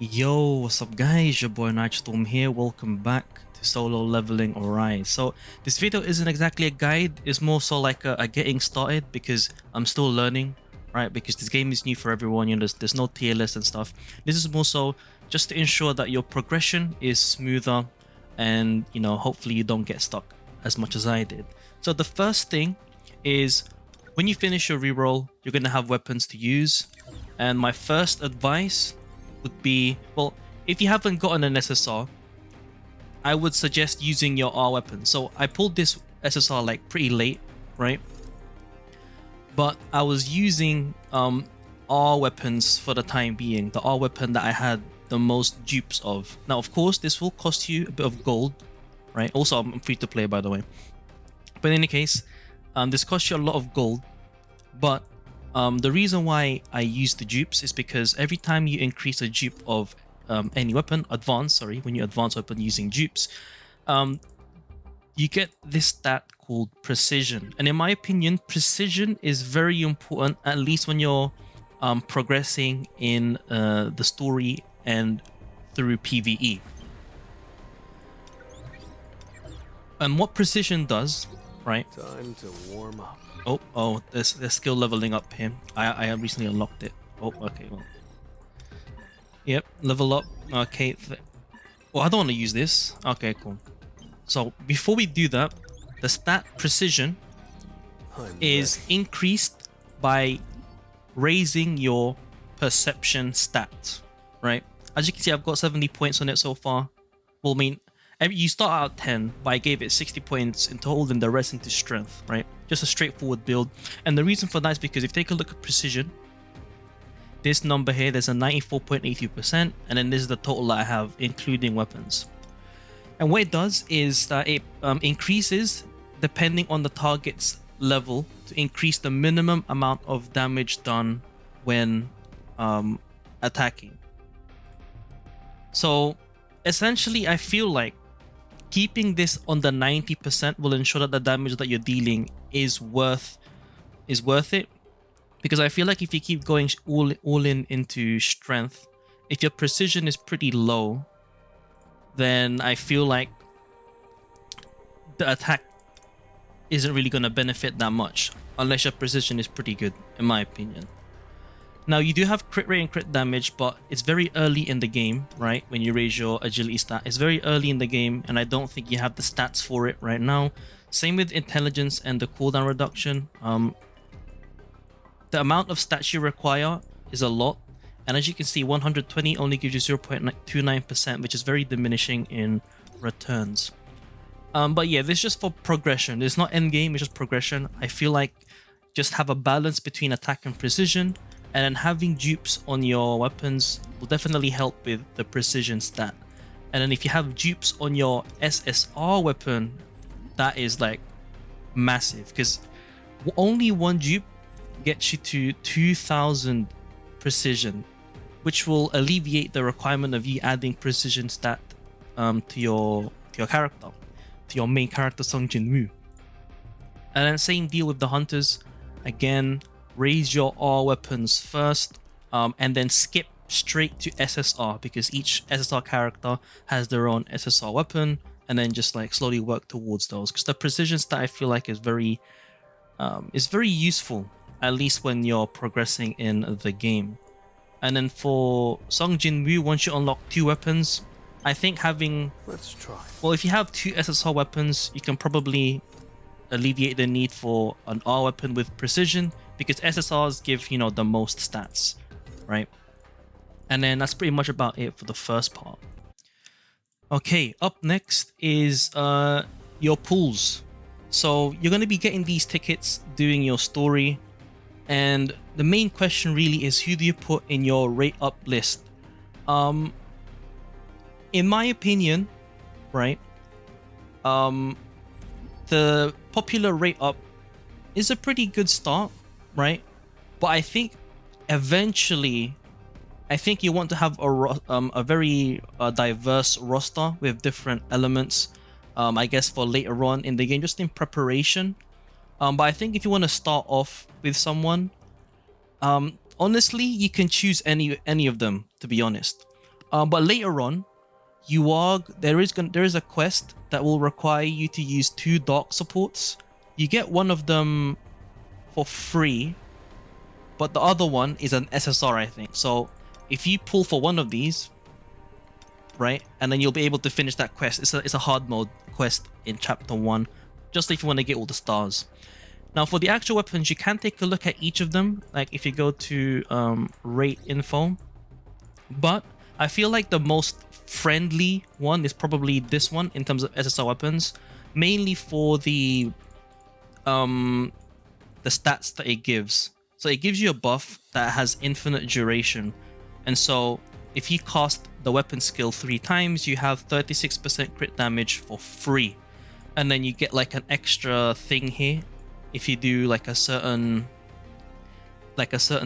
Yo, what's up guys? Your boy Nitrostorm here. Welcome back to Solo Leveling Arise. So this video isn't exactly a guide, it's more so like a getting started because I'm still learning, right? Because this game is new for everyone, you know, there's no tier list and stuff. This is more so just to ensure that your progression is smoother and, you know, hopefully you don't get stuck as much as I did. So the first thing is when you finish your reroll, you're going to have weapons to use. And my first advice would be, well, if you haven't gotten an SSR, I would suggest using your R weapon. So I pulled this SSR like pretty late, right? But I was using R weapons for the time being, the R weapon that I had the most dupes of. Now, of course, this will cost you a bit of gold, right? Also, I'm free to play, by the way. But in any case, this costs you a lot of gold, but the reason why I use the dupes is because every time you increase a dupe of any weapon, when you advance weapon using dupes, you get this stat called precision. And in my opinion, precision is very important, at least when you're progressing in the story and through PvE. And what precision does, right? Time to warm up. Oh, there's skill leveling up here. I recently unlocked it. Oh, okay. Well, yep, level up. Okay. Well, I don't want to use this. Okay, cool. So before we do that, the stat precision is increased by raising your perception stat, right? As you can see, I've got 70 points on it so far. Well, I mean, you start out 10, but I gave it 60 points in total and the rest into strength, right? Just a straightforward build. And the reason for that is because if you take a look at precision, this number here, there's a 94.82%, and then this is the total that I have, including weapons. And what it does is that it increases depending on the target's level to increase the minimum amount of damage done when attacking. So essentially, I feel like keeping this on the 90% will ensure that the damage that you're dealing is worth it, because I feel like if you keep going all in into strength, if your precision is pretty low, then I feel like the attack isn't really going to benefit that much unless your precision is pretty good, in my opinion. Now, you do have crit rate and crit damage, but it's very early in the game, right? When you raise your agility stat, it's very early in the game, and I don't think you have the stats for it right now. Same with intelligence and the cooldown reduction. The amount of stats you require is a lot, and as you can see, 120 only gives you 0.29%, which is very diminishing in returns. But yeah, this is just for progression. It's not end game, it's just progression. I feel like just have a balance between attack and precision, and then having dupes on your weapons will definitely help with the precision stat. And then if you have dupes on your SSR weapon, that is like massive, because only one dupe gets you to 2000 precision, which will alleviate the requirement of you adding precision stat to your character, to your main character Jong-In. And then same deal with the hunters. Again, raise your R weapons first, and then skip straight to SSR, because each SSR character has their own SSR weapon, and then just like slowly work towards those, because the precision stat I feel like is very useful, at least when you're progressing in the game. And then for Jong-In, once you unlock 2 weapons, I think having, Let's try. well, if you have 2 SSR weapons, you can probably alleviate the need for an R weapon with precision, because SSRs give, you know, the most stats, right? And then that's pretty much about it for the first part. Okay, up next is your pulls. So you're going to be getting these tickets doing your story, and the main question really is, who do you put in your rate up list? In my opinion, right, the popular rate up is a pretty good start, right? But I think eventually, you want to have a very diverse roster with different elements, I guess, for later on in the game, just in preparation. But I think if you want to start off with someone, honestly, you can choose any of them, to be honest. But later on, there is a quest that will require you to use 2 dark supports. You get one of them for free, but the other one is an SSR, I think. So if you pull for one of these, right, and then you'll be able to finish that quest. It's a hard mode quest in chapter 1, just if you want to get all the stars. Now for the actual weapons, you can take a look at each of them, like if you go to rate info. But I feel like the most friendly one is probably this one in terms of SSR weapons, mainly for the stats that it gives. So it gives you a buff that has infinite duration, and so if you cast the weapon skill 3 times, you have 36% crit damage for free. And then you get like an extra thing here if you do like a certain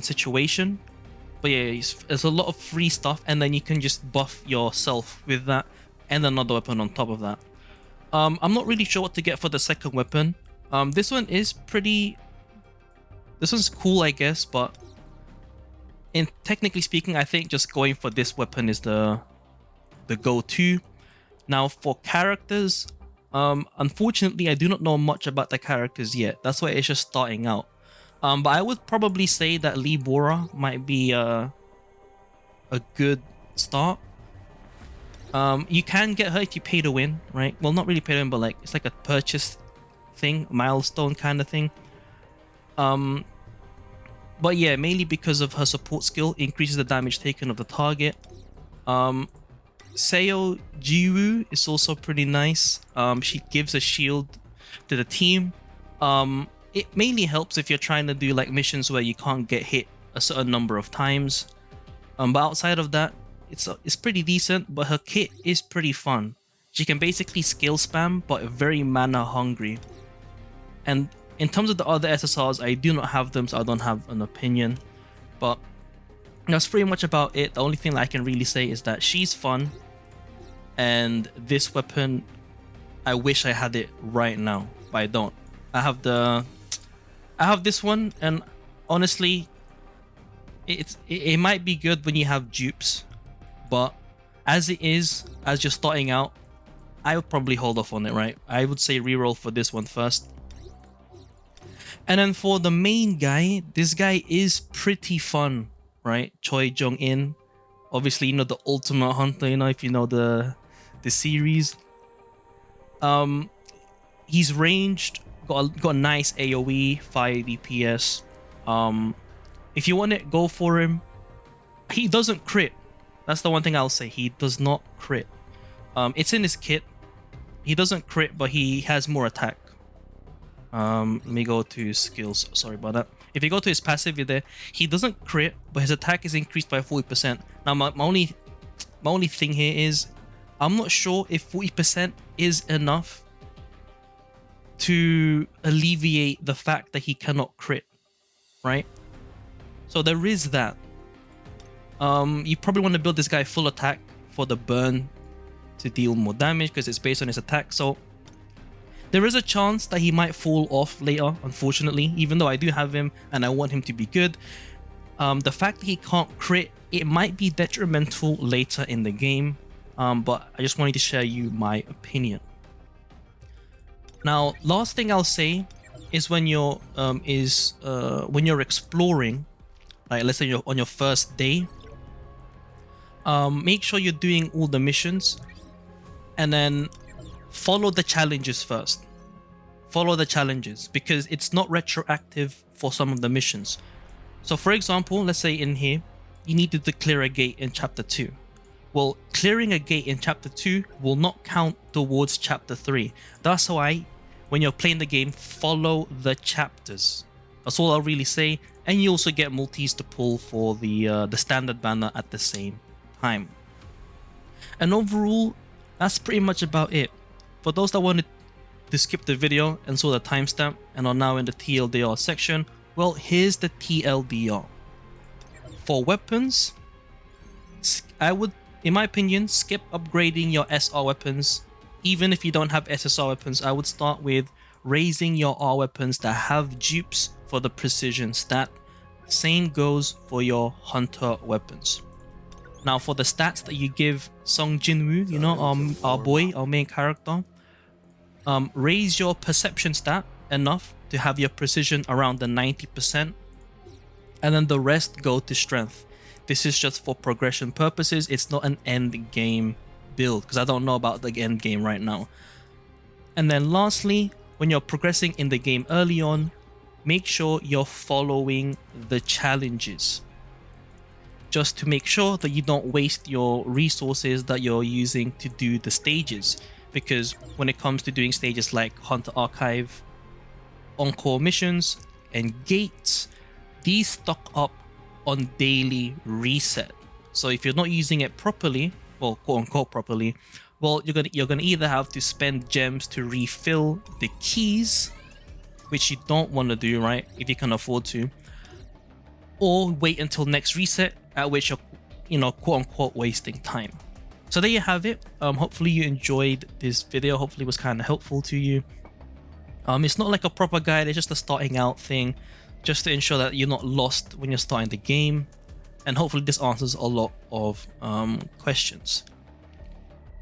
situation. But yeah, there's a lot of free stuff, and then you can just buff yourself with that and another weapon on top of that. I'm not really sure what to get for the second weapon. This one's cool, I guess, but technically speaking, I think just going for this weapon is the go-to. Now for characters, unfortunately, I do not know much about the characters yet. That's why it's just starting out. But I would probably say that Lee Bora might be a good start. You can get her if you pay to win, right? Well, not really pay to win, but like it's like a purchase thing, milestone kind of thing. But yeah, mainly because of her support skill, increases the damage taken of the target. Seo Jiwoo is also pretty nice. She gives a shield to the team. It mainly helps if you're trying to do like missions where you can't get hit a certain number of times. But outside of that, it's pretty decent. But her kit is pretty fun. She can basically skill spam, but very mana hungry. And in terms of the other SSRs, I do not have them, so I don't have an opinion. But that's pretty much about it. The only thing that I can really say is that she's fun, and this weapon, I wish I had it right now, but I don't. I have this one, and honestly, it might be good when you have dupes, but as you're starting out, I would probably hold off on it, right? I would say reroll for this one first. And then for the main guy, this guy is pretty fun, right? Choi Jong-In, obviously, you know, the ultimate hunter, you know, if you know the series. He's ranged, got a nice AoE, 5 DPS. If you want it, go for him. He doesn't crit. That's the one thing I'll say. He does not crit. It's in his kit. He doesn't crit, but he has more attack. Let me go to his skills. Sorry about that. If you go to his passive, you're there. He doesn't crit, but his attack is increased by 40%. Now, my only thing here is, I'm not sure if 40% is enough to alleviate the fact that he cannot crit, right? So there is that. You probably want to build this guy full attack for the burn to deal more damage because it's based on his attack. So there is a chance that he might fall off later, unfortunately, even though I do have him and I want him to be good. The fact that he can't crit, it might be detrimental later in the game, but I just wanted to share you my opinion. Now, last thing I'll say is when you're exploring, like let's say you're on your first day, make sure you're doing all the missions, and then follow the challenges first. Follow the challenges because it's not retroactive for some of the missions. So for example, let's say in here, you needed to clear a gate in chapter 2. Well, clearing a gate in chapter 2 will not count towards chapter 3. That's why when you're playing the game, follow the chapters. That's all I'll really say. And you also get multis to pull for the standard banner at the same time. And overall, that's pretty much about it. For those that wanted to skip the video and saw the timestamp and are now in the TLDR section, well, here's the TLDR. For weapons, I would, in my opinion, skip upgrading your SR weapons. Even if you don't have SSR weapons, I would start with raising your R weapons that have dupes for the precision stat. Same goes for your hunter weapons. Now for the stats that you give Song Jinwoo, you know, our boy, our main character, raise your perception stat enough to have your precision around the 90%, and then the rest go to strength. This is just for progression purposes. It's not an end game build because I don't know about the end game right now. And then lastly, when you're progressing in the game early on, make sure you're following the challenges, just to make sure that you don't waste your resources that you're using to do the stages. Because when it comes to doing stages like Hunter Archive, Encore missions, and gates, these stock up on daily reset. So if you're not using it properly, well, quote unquote properly, well, you're gonna either have to spend gems to refill the keys, which you don't want to do, right? If you can afford to, or wait until next reset, at which you're, you know, quote unquote wasting time. So there you have it. Hopefully you enjoyed this video. Hopefully it was kind of helpful to you. It's not like a proper guide, it's just a starting out thing, just to ensure that you're not lost when you're starting the game. And hopefully this answers a lot of questions.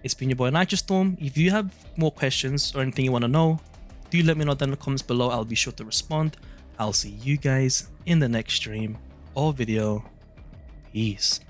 It's been your boy Nitrostorm. If you have more questions or anything you want to know, do let me know down in the comments below. I'll be sure to respond. I'll see you guys in the next stream or video. Peace.